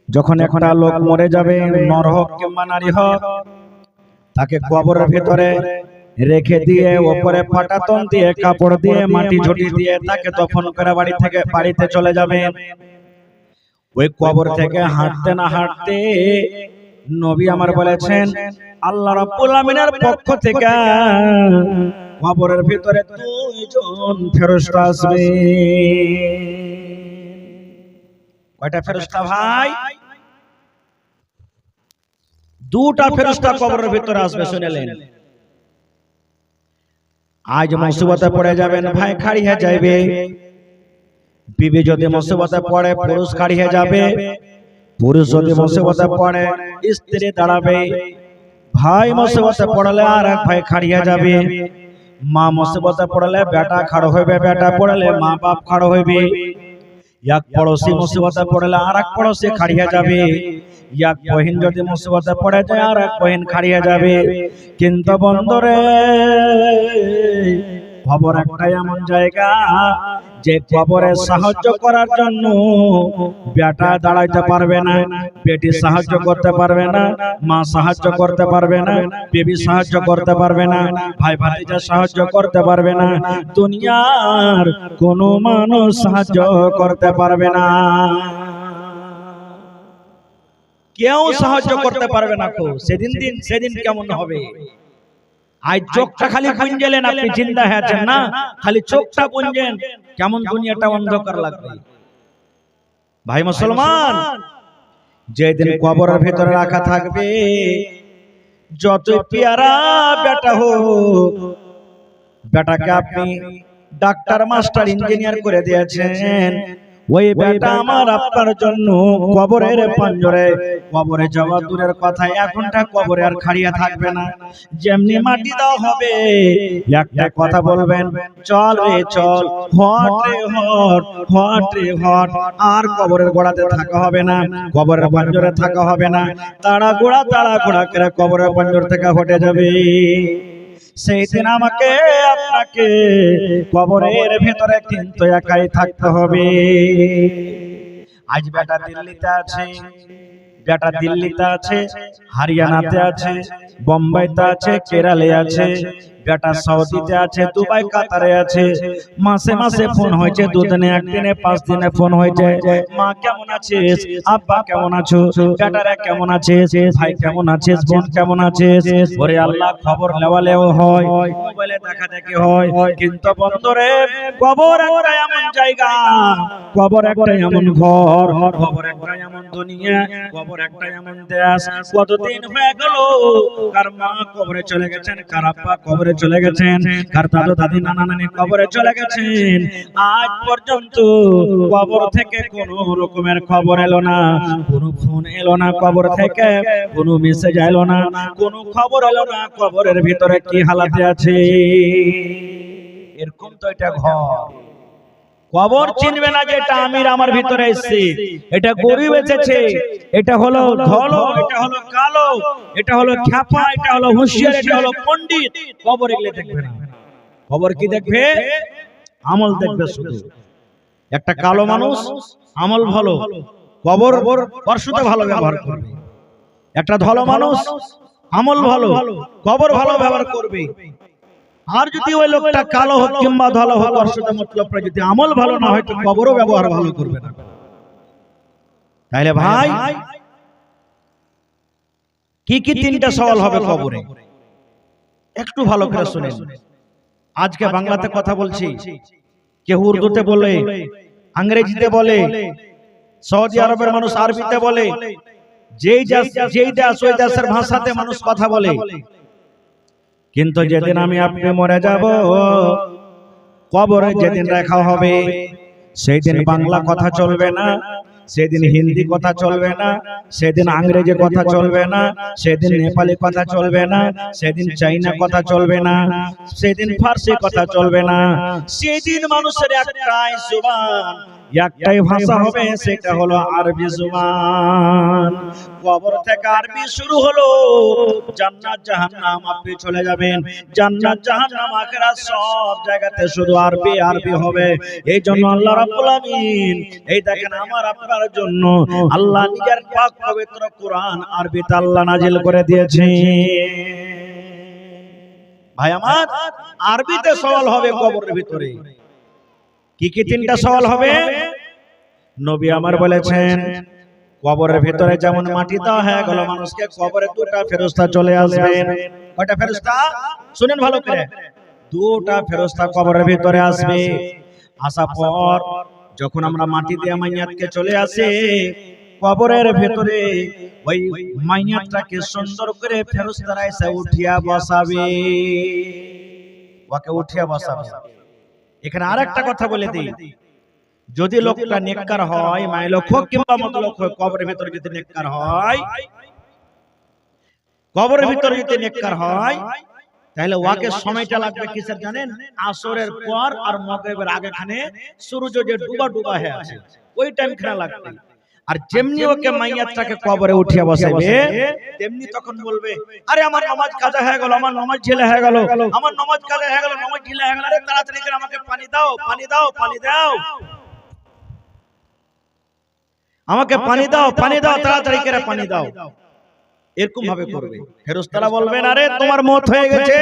যখন একটা লোক মরে যাবে, নর হোক কিংবা নারী হোক, তাকে কবরের ভিতরে রেখে দিয়ে উপরে পাটাতন দিয়ে কাপড় দিয়ে মাটি ঝুটি দিয়ে তাকে দফন করে বাড়িতে চলে যাবে। ওই কবর থেকে হাঁটতে না হাঁটতে নবী আমার বলেছেন, আল্লাহ রাব্বুল আমিনের পক্ষ থেকে কবরের ভিতরে দুইজন ফেরেশতা আসবে। কয়টা ফেরেশতা ভাই? দুটা ফেরেশতা কবরের ভিতরে আসবে। শুনলেন? আজ মুসিবতে পড়ে যাবেন ভাই, খাড়ি হয়ে যাবে। বিবি যদি মুসিবতে পড়ে পুরুষ খাড়ি হয়ে যাবে, পুরুষ যদি মুসিবতে পড়ে স্ত্রী দাঁড়াবে, ভাই মুসিবতে পড়লে আর এক ভাই খাড়ি হয়ে যাবে, মা মুসিবতে পড়লে বেটা খাড়ো হইবে, বেটা পড়লে মা বাপ খাড়ো হইবে, এক পড়োশি মুসিবতে পড়লে আর এক পড়োশি খাড়ি হয়ে যাবে, এক বহিন যদি মুসিবতে পড়ে যায় আর এক বহিন খাড়ি হয়ে যাবে। কিন্তু বন্ধুরে, খবর একটাই এমন জায়গা যে কবরে সাহায্য করার জন্য বেটা দাঁড়াইতে পারবে না, বেটি সাহায্য করতে পারবে না, মা সাহায্য করতে পারবে না, বেবি সাহায্য করতে পারবে না, ভাই ভাতিজা সাহায্য করতে পারবে না, দুনিয়ার কোনো মানুষ সাহায্য করতে পারবে না, কেউ সাহায্য করতে পারবে না। সেদিন কেমন হবে? আজ চোখটা খালি গুঞ্জেলেন, আপনি জিন্দা আছেন না, খালি চোখটা গুঞ্জেন, কেমন দুনিয়াটা অন্ধকার লাগবে। ভাই মুসলমান, যেদিন কবরের ভিতরে রাখা থাকবে, যত পেয়ারা বেটা হোক, বেটাকে আপনি ডাক্তার, মাস্টার, ইঞ্জিনিয়ার করে দিয়েছেন, ওই বেটা আমার আপনার জন্য কবরের পাঞ্জরে, কবরে যাওয়া দূরের কথা, এক ঘন্টা কবরে আর খাড়িয়া থাকবে না। যেমনি মাটি দেওয়া হবে, একটা কথা বলবেন, চল রে চল, হট রে হট, হট রে হট, আর কবরের গোড়াতে থাকা হবে না, কবরের পাঞ্জরে থাকা হবে না, তাড়া গোড়া করে কবরের পাঞ্জর থেকে হটে যাবে। সেই দিন আমাকে আপনাকে কবরের ভেতরে কিন্তু একাই থাকতে হবে। আজ বেটা দিল্লিতে আছে, বেটা দিল্লিতে আছে, হরিয়ানাতে আছে, বোম্বাইতে আছে, কেরালে আছে, বেটা সৌদিতে আছে, দুবাই, কাতারে আছে, মাসে মাসে ফোন হয়েছে, দুদিনে, একদিনে, 5 দিনে ফোন হয়েছে, মা কেমন আছিস, আব্বা কেমন আছো, বেটারা কেমন আছিস, ভাই কেমন আছিস, বোন কেমন আছিস। ওরে আল্লাহ, খবর লেওয়ালেও হয়, মোবাইলে দেখা দেখি হয়, কিন্তু বন্ধুরে, কবর একটা এমন জায়গা, কবর একটা এমন ঘর, কবর একটা এমন দুনিয়া, কবর একটা এমন দেশ। কতদিন হয়ে গেল কার মা কবরে চলে গেছেন, কার আব্বা কবরে চলে গেছেন, কার দাদু দাদি নানা নানি কবরে চলে গেছেন, আজ পর্যন্ত কবর থেকে কোনো রকমের খবর এলো না, কোনো ফোন এলো না, কবর থেকে কোনো মেসেজ এলো না, কোনো খবর এলো না, কবরের ভিতরে কি হালাতে আছে। এরকম তো এটা ঘর, কবর চিনবে না যে এটা আমির আমার ভিতরে এসেছে, এটা গরিব এসেছে, এটা হলো ধলো, এটা হলো কালো, এটা হলো খ্যাপা, এটা হলো হুঁশিয়ার, এটা হলো পণ্ডিত। কবর এগুলো দেখবে না। কবর কি দেখবে? আমল দেখবে শুধু। একটা কালো মানুষ আমল ভালো, কবর পরশুতে ভালো ব্যবহার করবে। একটা ধলো মানুষ আমল ভালো, কবর ভালো ব্যবহার করবে। আর যদি ওই লোকটা কালো হোক কিংবা ধলো হোক, ওর সাথে মতলব করে, যদি আমল ভালো না হয় তো কবরও ব্যবহার ভালো করবে না। তাইলে ভাই, কি কি 3টা সওয়াল হবে কবরে, একটু ভালো করে শুনেন। আজকে বাংলাতে কথা বলছি, কেউ উর্দুতে বলে, ইংরেজিতে বলে, সৌদি আরবের মানুষ আরবিতে বলে, যেই দেশ ওই দেশের ভাষাতে মানুষ কথা বলে। কিন্তু যেদিন আমি আপনি মরে যাব, কবরে যেদিন রাখা হবে, সেই দিন বাংলা কথা চলবে না, সেদিন হিন্দি কথা চলবে না, সেদিন ইংরেজি কথা চলবে না, সেদিন নেপালি কথা চলবে না, সেদিন চাইনা কথা চলবে না, সেদিন ফার্সি কথা চলবে না। সেদিন মানুষের একটাই জবান, একটাই ভাষা হবে, সেটা হলো আরবি জবান। কবর থেকে আরবি শুরু হলো, জান্নাত জাহান্নাম আপনি চলে যাবেন, জান্নাত জাহান্নাম আখিরাত সব জায়গাতে শুধু আরবি আরবি হবে। এই জন্য আল্লাহ রাব্বুল আমিন এই দেখেন আমার আপনার জন্য আল্লাহ নিজের পাক পবিত্র কোরআন আরবিতে আল্লাহ নাজিল করে দিয়েছে। ভাই আমার, আরবিতে সওয়াল হবে কবরের ভিতরে। কি কি তিনটা সওয়াল হবে? নবী আমার বলেছেন কবরের ভিতরে যেমন মাটি দেওয়া হয়ে গেল মানুষকে, কবরে দুটা ফেরেশতা চলে আসবেন। কয়টা ফেরেশতা? শুনেন ভালো করে, দুটা ফেরেশতা কবরের ভিতরে আসবে। আসার পর যখন আমরা মাটি দিয়ে মাইয়াতকে চলে আসে কবরের ভিতরে, ওই মাইয়াতটাকে সুন্দর করে ফেরেশতারা এসে উঠিয়া বসাবে, ওকে উঠিয়া বসাবে। এখানে আরেকটা কথা বলে দিই, যদি লোকটা নেককার হয়, মাই লোক হোক কিংবা মত লোক হোক, কবরের ভিতরে যদি নেককার হয়, কবরের ভিতরে যদি নেককার হয়, তাহলে ওকে সময়টা লাগবে কিসের জানেন? আসরের পর আর মাগরিবের আগেখানে সূর্য যে ডুবা ডুবা হয়ে আছে ওই টাইমখানে লাগবে। আর যেমনি ওকে মাইয়াতটাকে কবরে উঠিয়া বসাবে, তেমনি তখন বলবে, আরে আমার নামাজ কাজা হয়ে গেল, আমার নামাজ ঢিলা হয়ে গেল, আমার নামাজ কাজা হয়ে গেল, নামাজ ঢিলা হয়ে গেল, আরে তাড়াতাড়ি করে আমাকে পানি দাও, পানি দাও, পানি দাও, আমাকে পানি দাও, পানি দাও, তাড়াতাড়ি করে পানি দাও। এরকম ভাবে করবে। ফেরেশতারা বলবেন, আরে তোমার মওত হয়ে গেছে,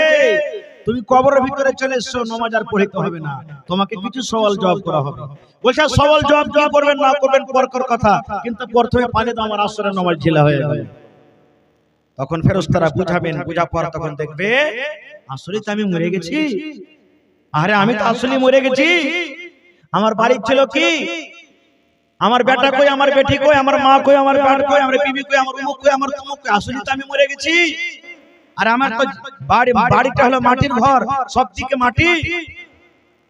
তুমি কবরের ভিতরে চলে এসছো, নামাজ আর পড়তে হবে না, তোমাকে কিছু সওয়াল জবাব করা হবে। বলছে সওয়াল জবাব কি করবেন না করবেন পরকার কথা, কিন্তু প্রথমে পানি দাও, আমার আসরের নামাজ ঢিলা হয়ে গেল। তখন ফেরেশতারা বুঝাবেন, বুঝা পর তখন দেখবে আসলে তো আমি মরে গেছি। আরে আমি তো আসলে মরে গেছি, আমার বাড়ি ছিল কি, আমার বেটা কই, আমার বেটি কই, আমার মা কই, আমার বাপ কই, আমার বিবি কই, আমার উমুক কই, আমার তুমুক কই, আসলে তো আমি মরে গেছি। আর আমার তো বাড়িটা হলো মাটির ঘর, সব দিকে মাটি।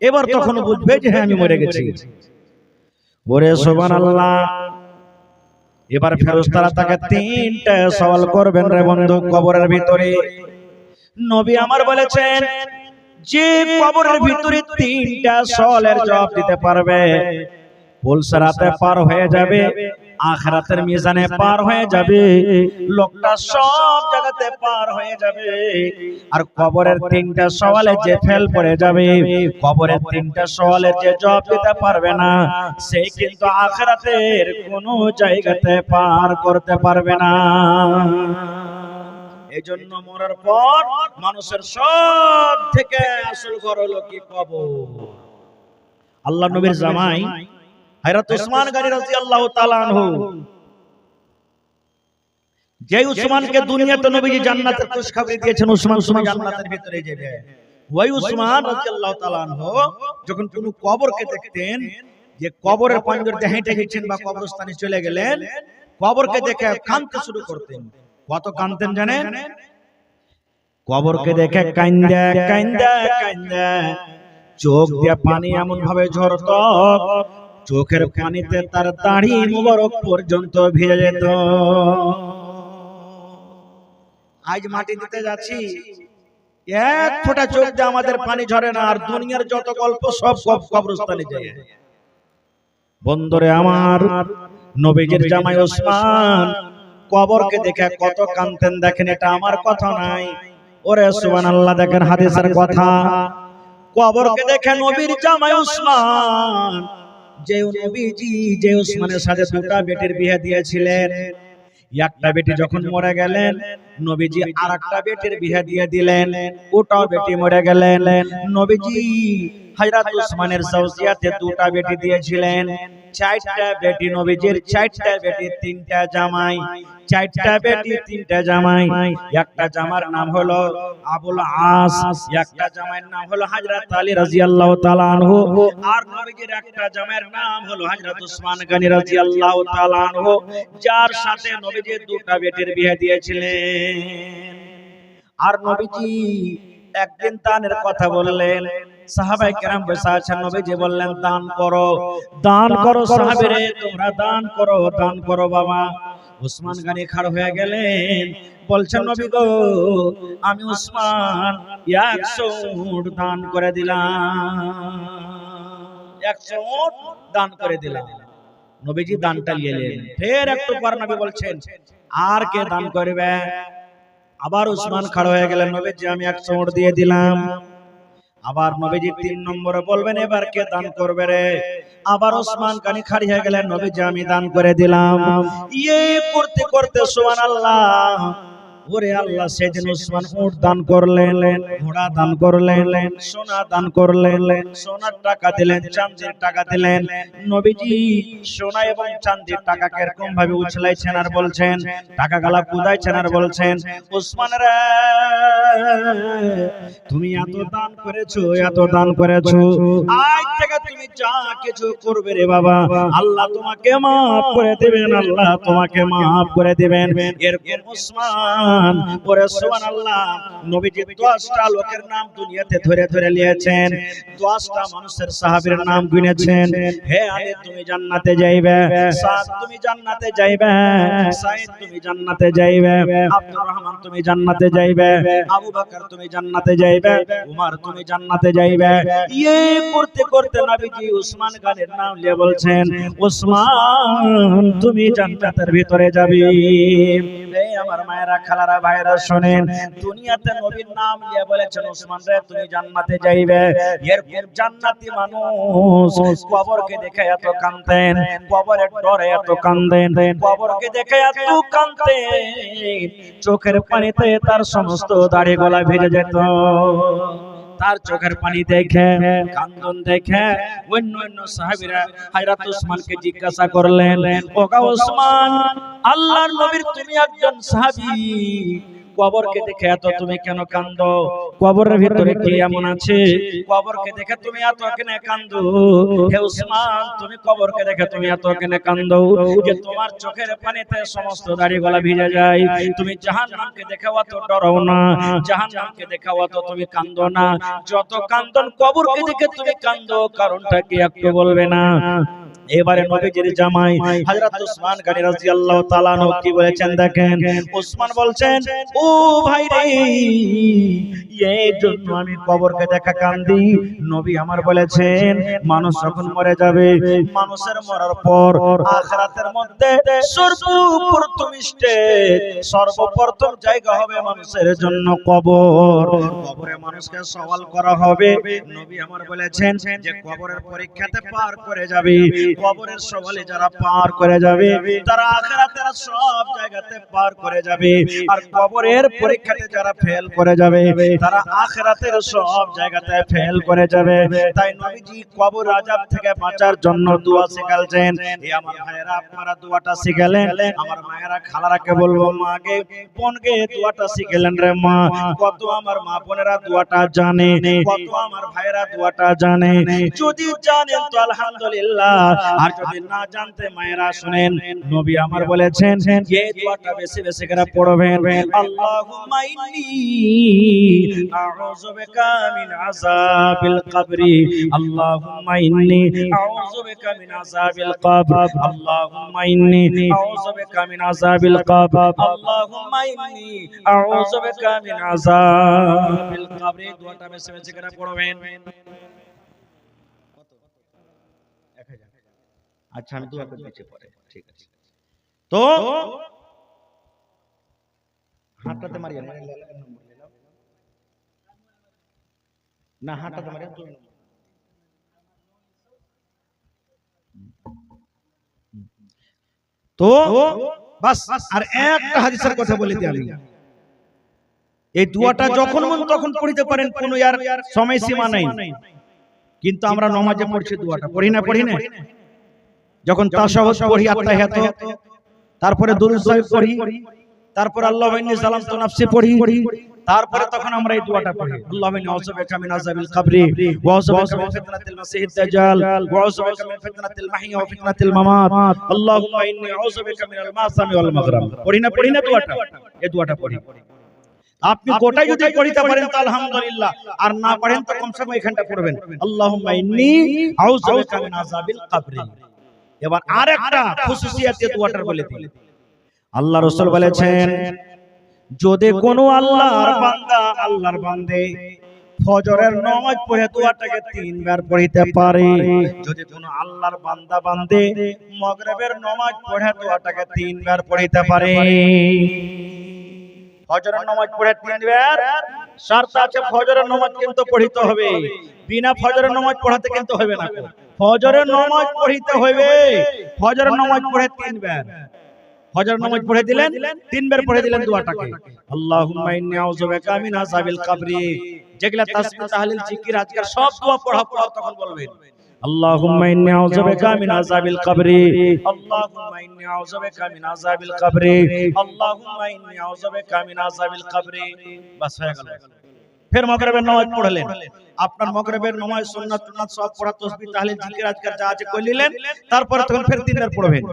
এবার তখন বুঝবে যে হ্যাঁ আমি মরে গেছি। ওরে সুবহানাল্লাহ। এবার ফেরেশতারা তাকে তিনটা সওয়াল করবেন রে বন্ধু কবরের ভিতরে। নবী আমার বলেছেন যে কবরের ভিতরে তিনটা সওয়ালের জবাব দিতে পারবে, পুলসরাতে পার হয়ে যাবে, আখিরাতের মিজানে পার হয়ে যাবে, লোকটা সব জায়গাতে পার হয়ে যাবে। আর কবরের তিনটা সওয়ালে যে ফেল পড়ে যাবে, কবরের তিনটা সওয়ালে যে জবাব দিতে পারবে না, সে কিন্তু আখিরাতের কোনো জায়গাতে পার করতে পারবে না। এজন্য মরার পর মানুষের সব থেকে আসল ঘর হলো কি? কবর। আল্লাহ নবীর জামাই হযরত উসমান গনি রাদিয়াল্লাহু তাআলা আনহু, যে উসমানকে দুনিয়াতে নবীজি জান্নাতের খুশখবরি দিয়েছেন, উসমান জান্নাতের ভিতরে যাবে, ওই উসমান রাদিয়াল্লাহু তাআলা আনহু যখন কোন কবরকে দেখতেন, যে কবরের পাঞ্জর দিয়ে হেঁটে গেছেন বা কবরস্থানে চলে গেলেন, কবরকে দেখে কাঁদতে শুরু করতেন। কত কাঁদতেন জানেন? কবরকে দেখে কান্দা কান্দা কান্দা চোখ দিয়ে পানি এমন ভাবে ঝরতো, চোখের পানিতে তার দাড়ি মুবারক পর্যন্ত ভিজে যেত। আজ মাটি দিতে যাচ্ছি, এক ফোঁটা চোখ দিয়ে আমাদের পানি ঝরে না, আর দুনিয়ার যত গল্প সব কবরস্থানে যায়। বন্ধুরে আমার, নবীজির জামাই ওসমান কবরকে দেখে কত কাঁদতেন দেখেন। এটা আমার কথা নাই, ওরে সুবহানাল্লাহ, দেখেন হাদিসের কথা। কবরকে দেখে নবীর জামাই ওসমান, যে নবীজি যে ওসমানের সাথে দুটা বেটির বিয়ে দিয়েছিলেন, একটা বেটি যখন মরে গেলেন, নবীজি আরেকটা বেটির বিয়ে দিয়ে দিলেন, ওটাও বেটি মরে গেলেন। নবীজি হযরত উসমানের জাওজিয়াতে দুটা বেটি দিয়েছিলেন, চারটা বেটি নবীজির, চারটা বেটি, তিনটা জামাই, চারটা বেটি তিনটা জামাই। একটা জামার নাম হলো আবুল আস, একটা জামাইয়ের নাম হলো হযরত আলী রাদিয়াল্লাহু তাআলা আনহু, আর নবীজির একটা জামাইয়ের নাম হলো হযরত উসমান গনি রাদিয়াল্লাহু তাআলা আনহু, যার সাথে নবীজি দুটা বেটির বিয়ে দিয়েছিলেন। আর নবীজি একদিন দানের কথা বললেন, সাহাবায়ে কেরাম বসে আছেন, নবীজি বললেন দান করো, দান করো সাহাবীরে, তোমরা দান করো, দান করো বাবা। উসমান গনি খাড়া হয়ে গেলেন, বলছেন নবী গো, আমি উসমান 100 উট দান করে দিলাম। 100 উট দান করে দিলাম। নবীজি দানটা নিয়ে এলেন। ফের একটু পর নবী বলছেন, আর কে দান করবে? আবার উসমান খাড়া হয়ে গেলেন, নবীজি আমি 100 উট দিয়ে দিলাম। আবার নবীজি 3 নম্বরে বলবেন, এবার কে দান করবে রে? আবার ওসমান কানি খাড়ি হয়ে গেলেন, নবীজি আমি দান করে দিলাম। ইয়ে করতে করতে সুবহানাল্লাহ, ওরে আল্লাহ, সেদিন ওসমান উট দান করলেন, ঘোড়া দান করলেন, সোনা দান করলেন, সোনার টাকা দিলেন, চাঁদির টাকা দিলেন। নবীজি সোনা এবং চাঁদির টাকাকে এরকম ভাবে উছলাইছেন আর বলছেন, টাকা গালা কুদাইছেন আর বলছেন, ওসমান রে তুমি এত দান করেছো, এত দান করেছো, আজ থেকে তুমি যা কিছু করবে রে বাবা, আল্লাহ তোমাকে maaf করে দিবেন, আল্লাহ তোমাকে maaf করে দিবেন। এরকম ওসমান, পরে সুবহানাল্লাহ, নবীজি 10টা লোকের নাম দুনিয়াতে ধরে ধরে নিয়েছেন, 10টা মানুষের সাহাবীর নাম গুনেছেন। হে আলী তুমি জান্নাতে যাইবে, সাদ তুমি জান্নাতে যাইবে, সাইদ তুমি জান্নাতে যাইবে, আব্দুর রহমান তুমি জান্নাতে যাইবে, আবু বকর তুমি জান্নাতে যাইবে, উমর তুমি জান্নাতে যাইবে। ইয়ে করতে করতে নবীজি ওসমান গানের নাম নিয়ে বলছেন, ওসমান তুমি জান্নাতের ভিতরে যাবে। এই আমার মায়েরা, খালারা, ভাইরা শুনেন, দুনিয়াতে নবীর নাম নিয়ে বলেছেন, ওসমান রে তুমি জান্নাতে যাইবে। এরকম জান্নাতি মানুষ কবরকে দেখে এত কাঁদেন, কবরের ডরে এত কাঁদেন, কবরকে দেখে এত কাঁদেন, চোখের পানিতে তার সমস্ত দাড়ি গলা ভিজে যেত। তার চোখের পানি দেখে, কান্দন দেখে অন্য অন্য সাহাবীরা হযরত ওসমানকে জিজ্ঞাসা করলেন, ওগো ওসমান, আল্লাহর নবীর তুমি একজন সাহাবী, কবরকে দেখে এত তুমি কেন কান্দো? কবরের ভিতরে কি এমন আছে কবরকে দেখে তুমি এত কেন কান্দো? হে ওসমান, তুমি কবরকে দেখে তুমি এত কেন কান্দো যে তোমার চোখের পানিতে সমস্ত দাড়ি গলা ভিজে যায়? তুমি জাহান্নামকে দেখে অত ডরো না, জাহান্নামকে দেখে অত তুমি কান্দো না, যত কান্দন কবরকে দেখে তুমি কান্দো, কারণটা কি একটু বলবে না? এবারে নবীজির জামাই হযরত ওসমান গনি রাদিয়াল্লাহু তাআলা আনহু কি বলেছেন দেখেন। ওসমান বলছেন, ও ভাই রে, এই জন্য আমি কবরকে দেখা কান্দি। নবী আমার বলেছেন, মানুষ যখন মরে যাবে, মানুষের মরার পর আখিরাতের মধ্যে সর্বপ্রথম স্টেজ, সর্বপ্রথম জায়গা হবে মানুষের জন্য কবর। কবরে মানুষকে সওয়াল করা হবে। নবী আমার বলেছেন যে কবরের পরীক্ষাতে পার করে যাবে, কবরের সওয়ালে যারা পার করে যাবে তারা আখিরাতের সব জায়গাতে পার করে যাবে, আর কবরের পরীক্ষাতে যারা ফেল করে যাবে তারা আখিরাতের সব জায়গাতে ফেল করে যাবে। তাই নবীজি কবর আযাব থেকে বাঁচার জন্য দোয়া শিখালেন। এই আমার ভাইয়েরা, আপনারা দোয়াটা শিখালেন। আমার মায়েরা, খালারাকে বলবো, মাকে বোনকে দোয়াটা শিখালেন রে মা। কত আমার মা বোনেরা দোয়াটা জানে, কত আমার ভাইয়েরা দোয়াটা জানে। যদি জানেন তো আলহামদুলিল্লাহ, আর যদি না জানতে মায়েরা শুনেন, নবী আমার বলেছেন এই দোয়াটা বেশি বেশি করে পড়বেন। আল্লাহুম্মা ইন্নী আউযু বিকা মিন আযাবিল কবরি, আল্লাহুম্মা ইন্নী আউযু বিকা মিন আযাবিল কবর, আল্লাহুম্মা ইন্নী আউযু বিকা মিন আযাবিল কবর, আল্লাহুম্মা ইন্নী আউযু বিকা মিন আযাবিল কবর। এই দোয়াটা বেশি বেশি করে পড়বেন। আচ্ছা, আমি দোয়া করে দিচ্ছি পরে, ঠিক আছে? তো হাতটাতে মারিয়া না, হাতটাতে মারিয়া তো বাস। আর একটা হাদিসের কথা বলে দিই আমি, এই দোয়াটা যখন মন তখন পড়তে পারেন, কোনো আর সময় সীমা নাই। কিন্তু আমরা নামাজে পড়ছি দোয়াটা, পড়ি না? যখন তাশাহুদ পড়ি, আত্তাহিয়াত, তারপরে দুরূদ শরীফ পড়ি, তারপর আল্লাহুম্মা ইন্নী যালামতু নাফসি পড়ি, তারপরে তখন আমরা এই দোয়াটা পড়ি, আল্লাহুম্মা ইন্নী আউযু বিকা মিন আযাবিল কবরি ওয়া আউযু বিকা মিন ফিতনাতিল মাসিহিদ দাজ্জাল ওয়া আউযু বিকা মিন ফিতনাতিল মাহইয়া ওয়া ফিতনাতিল মামাত, আল্লাহুম্মা ইন্নী আউযু বিকা মিনাল মাসামি ওয়াল মাগরাম। পড়ি না দোয়াটা? এই দোয়াটা পড়ি। আপনি গোটাই যদি পড়তে পারেন তো আলহামদুলিল্লাহ, আর না পারেন তো কমসে কম এখানটা পড়বেন, আল্লাহুম্মা ইন্নী আউযু বিকা মিন আযাবিল কবরি। এবার আরেকটা খুশুসিয়াত এই দোয়াটার বলে দিই। আল্লাহ রাসূল বলেছেন, যদি কোনো আল্লাহর বান্দা, আল্লাহর বান্দে ফজরের নামাজ পড়ে দোয়াটাকে 3 বার পড়িতে পারে। যদি কোনো আল্লাহর বান্দা বান্দে মাগরিবের নামাজ পড়ে দোয়াটাকে 3 বার পড়িতে পারে, ফজরের নামাজ পড়ে 3 বার, শর্ত আছে ফজরের নামাজ কিন্তু পড়িতে হবে, বিনা ফজরের নামাজ পড়াতে কিন্তু হবে না। ফজরের নামাজ পড়িতে হবে, ফজরের নামাজ পড়ে 3 বার, ফজর নামাজ পড়ে দিলেন 3 বার পড়ে দিলেন দোয়াটাকে, আল্লাহুম্মা ইন্নী আউযু বিকা মিন আযাবিল কবরি। যেগুলা তাসবিহ তাহলিল জিকির আজকাল সব দোয়া পড়া তখন বলবেন, আল্লাহুম্মা ইন্নী আউযু বিকা মিন আযাবিল কবরি, আল্লাহুম্মা ইন্নী আউযু বিকা মিন আযাবিল কবরি, আল্লাহুম্মা ইন্নী আউযু বিকা মিন আযাবিল কবরি। বাস হয়ে গেল। ফের মাগরিবের নামাজ পড়লেন, আপনার মাগরিবের নামাজ সুন্নাত সুন্নাত সব পড়া তাসবিহ তাহলিল জিকির আজকাল যা আছে কই নিলেন, তারপর তখন ফের 3 বার পড়বেন,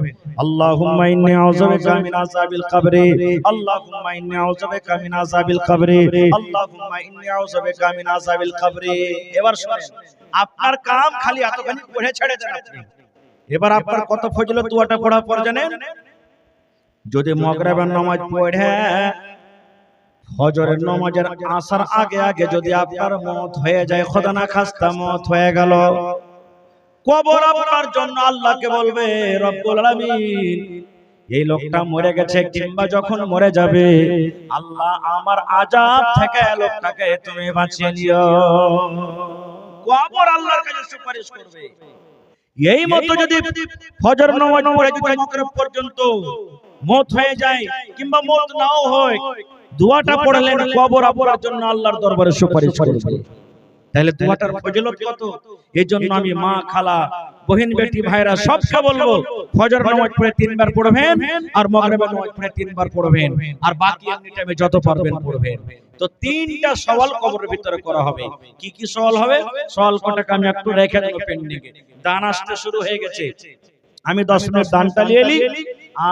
আল্লাহুম্মা ইন্নী আউযু বিকা মিন আযাবিল কবরি, আল্লাহুম্মা ইন্নী আউযু বিকা মিন আযাবিল কবরি, আল্লাহুম্মা ইন্নী আউযু বিকা মিন আযাবিল কবরি। এবার শুনেন, আপনার কাম খালি এতখানি পড়ে ছেড়ে দেন আপনি। এবার আপনার কত ফজিলত দোয়াটা পড়ার পর জানেন, যদি মাগরিবের নামাজ পড়ে ফজরের নামাজের আসার আগে আগে যদি আপনার মওত হয়ে যায়, খোদা না খাস্তা মওত হয়ে গেল, কবর আপনার জন্য আল্লাহকে বলবে, রব্বুল আলামিন এই লোকটা মরে গেছে, কিংবা যখন মরে যাবে আল্লাহ আমার আযাব থেকে লোকটাকে তুমি বাঁচিয়ে নিও। কবর আল্লাহর কাছে সুপারিশ করবে। এই মতো যদি ফজর নামাজ পড়ে যদি মাগরিব পর্যন্ত মওত হয়ে যায়, কিংবা মওত নাও হয়, দোয়াটা পড়লেন, কবর আপনার জন্য আল্লাহর দরবারে সুপারিশ করবে। তাহলে দোয়াটার ফজিলত কত! এইজন্য আমি মা, খালা, বহিন, বেটি, ভাইরা সবকে বলবো, ফজর নামাজ পড়ে 3 বার পড়বেন, আর মাগরিবের নামাজ পড়ে 3 বার পড়বেন, আর বাকি এমনি টাইমে যত পারবেন পড়বেন। তো 3টা সওয়াল কবরের ভিতরে করা হবে। কি কি সওয়াল হবে? সওয়াল কটাকে আমি একটু রেখে দেব পেন্ডিং এ। দান আসতে শুরু হয়ে গেছে, আমি 10 মিনিট দানটা নিয়ে এলি,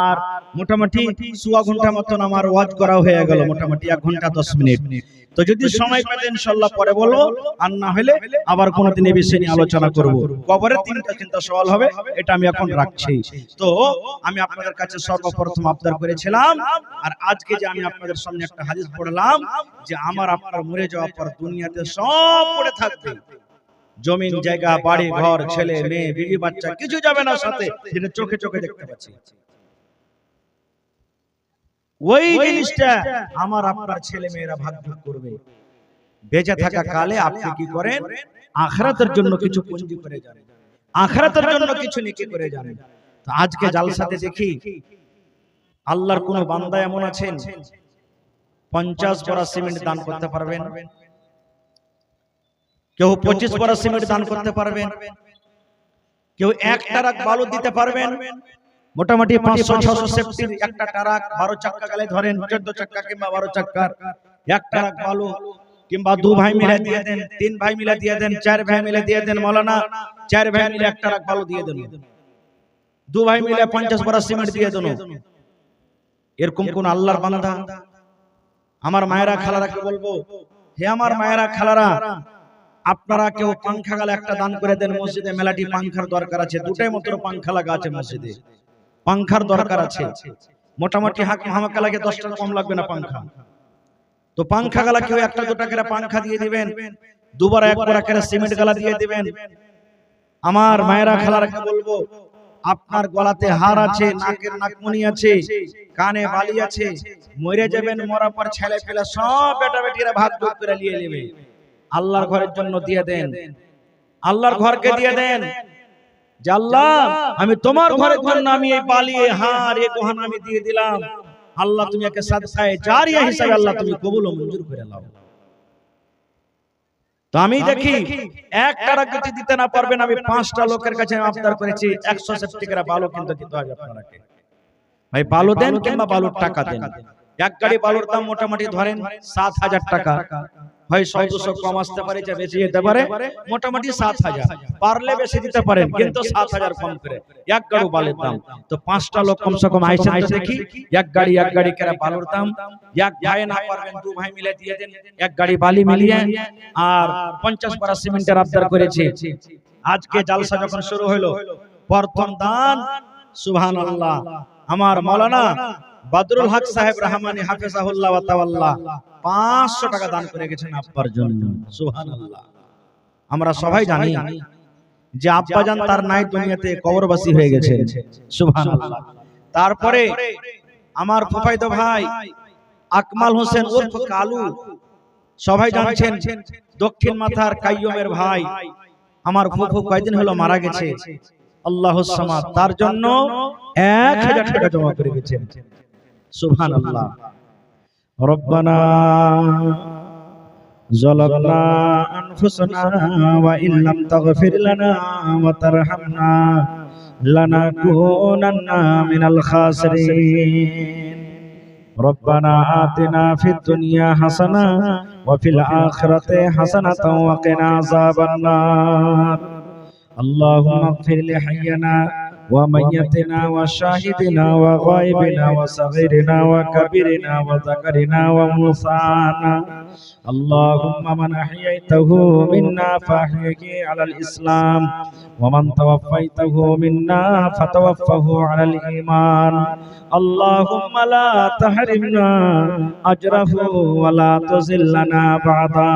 আর মোটামুটি সোয়া ঘন্টা মতন আমার ওয়াজ করা হয়ে গেল, মোটামুটি 1 ঘন্টা 10 মিনিট। তো যদি সময় পেলে ইনশাআল্লাহ পরে বলবো, আর না হলে আবার কোনদিন এই বিষয় নিয়ে আলোচনা করব। কবরে 3টা চিন্তা সওয়াল হবে, এটা আমি এখন রাখছি। তো আমি আপনাদের কাছে সর্বপ্রথম আবদার করেছিলাম, আর আজকে যে আমি আপনাদের সামনে একটা হাদিস পড়লাম, যে আমার আপনার মরে যাওয়ার পর দুনিয়াতে সব পড়ে থাকবে, জমিন, জায়গা, বাড়ি, ঘর, ছেলে, মেয়ে, বিবি, বাচ্চা, কিছু যাবে না সাথে, যেটা চোখে চোখে দেখতে পাচ্ছি। ওই জিনিসটা আমার আপনার ছেলে মেয়েরা ভাগ ভাগ করবে। বেঁচে থাকা কালে আপনি কি করেন? আখিরাতের জন্য কিছু পুঁজি করে যান, আখিরাতের জন্য কিছু নেকি করে যান। তো আজকে জালসাতে দেখি আল্লাহর কোন বান্দা এমন আছেন 50 বড়া সিমেন্ট দান করতে পারবেন, কেউ 25 বড়া সিমেন্ট দান করতে পারবেন, কেউ 1 ট্রাক বালু দিতে পারবেন, মোটামুটি 500-600 সেফটির একটা ট্রাক, 12 চাক্কা গেলে ধরেন 14 চাক্কা কিংবা 12 চাক্কার 1 ট্রাক বালু, কিংবা 2 ভাই মিলে দিয়ে দেন, 3 ভাই মিলে দিয়ে দেন, 4 ভাই মিলে দিয়ে দেন, মাওলানা 4 ভাই মিলে 1 ট্রাক বালু দিয়ে দেন, 2 ভাই মিলে 50 বড়া সিমেন্ট দিয়ে দেন। এরকম কোন আল্লাহর বান্দা? আমার মায়েরা খালারাকে বলবো, হে আমার মায়েরা খালারা, আপনারা কেউ পাংখা গালা একটা দান করে দেন। মসজিদে মেলাটি পাংখার দরকার আছে, 2টাই মাত্র পাংখা লাগা আছে মসজিদে, পাংখার দরকার আছে। মোটামুটি হামাকা লাগে 10 টাকা কম লাগবে না পাংখা। তো পাংখা গালা কেউ 1-2 টাকা পাংখা দিয়ে দিবেন, দুবার 1 বড়া করে সিমেন্ট গালা দিয়ে দিবেন। আমার মায়েরা খালারাকে বলবো, আপনার গলাতে হার আছে, নাকের নাকমণি আছে, কানে বালি আছে, মরে যাবেন, মরার পর ছেলে পেলে সব বেটা বেটিরা ভাগ ভাগ করে নিয়ে নেবে। আল্লাহর ঘরের জন্য দিয়ে দেন, আল্লাহর ঘরকে দিয়ে দেন, যে আল্লাহ আমি তোমার ঘরের জন্য আমি এই বালি, এই হার, এই গহনা আমি দিয়ে দিলাম, আল্লাহ তুমি একে সাদকায়ে জারিয়া হিসেবে আল্লাহ তুমি কবুল ও মঞ্জুর করে নাও। তো আমি দেখি 1 টাকা কিছু দিতে না পারবেন, আমি 5টা লোকের কাছে আবদার করেছি 100 সেফটি করে বালু কিন্তু দিতে হবে আপনাকে। ভাই বালু দেন কিংবা বালুর টাকা দেন। 1 গাড়ি বালুর দাম মোটামুটি ধরেন 7000 টাকা, হয় 100-200 কম আসতে পারে, যা বেশি যেতে পারে, মোটামুটি 7000, পারলে বেশি দিতে পারেন, কিন্তু 7000 কম করে 1 গাড়ি বালুর দাম। তো 5টা লোক কমসে কম আইসে দেখি 1 গাড়ি করে বালুর দাম। 1 ভাই না পারবেন 2 ভাই মিলে দিয়ে দেন, 1 গাড়ি বালি মিলিয়ে, আর 50 বড়া সিমেন্টের আবদার করেছি। আজকে জালসা যখন শুরু হলো, প্রথম দান সুবহানাল্লাহ আমার মাওলানা বদরুল হক সাহেব রহমানী হাফেজাহুল্লাহ ওয়া তাওয়াল্লা 500 টাকা দান করে গেছেন আব্বার জন্য। সুবহানাল্লাহ। আমরা সবাই জানি যে আব্বাজান তার নাই দুনিয়াতে, কবরবাসী হয়ে গেছেন। সুবহানাল্লাহ। তারপরে আমার ফুফাইতো ভাই আকমাল হোসেন উর্ফ কালু, সবাই জানছেন দক্ষিণ মাথার কাইয়ুমের ভাই, আমার ফুফু কয়েকদিন হলো মারা গেছে। আল্লাহুস সামাদ, তার জন্য 1000 টাকা জমা করে গেছেন। সুবহানাল্লাহ। রব্বানা যালামনা আনফুসানা ওয়া ইল্লাম তাগফির লানা ওয়া তারহামনা লানাকুনান্না মিনাল খাসিরিন। রব্বানা আতিনা ফিদ দুনিয়া হাসানা ওয়া ফিল আখিরাতি হাসানাতাও ওয়া কিনা আযাবান নার। আল্লাহুম্মা ইগফির লি হাইয়িনা ওয়া মাইয়িতিনা ওয়া শাহিদিনা ওয়া গায়বিনা ওয়া সাগীরিনা ওয়া কাবীরিনা ওয়া যাকারিনা ওয়া মুসানা। আল্লাহুম্মা মান আহইয়াইতাহু মিন্না ফাহইহি আলাল ইসলাম ওয়া মান তাওয়াফফাইতাহু মিন্না ফাতাওয়াফফাহু আলাল ঈমান। আল্লাহুম্মা লা তাহরিমনা আজরাহু ওয়া লা তুযিল্লানা বা'দা।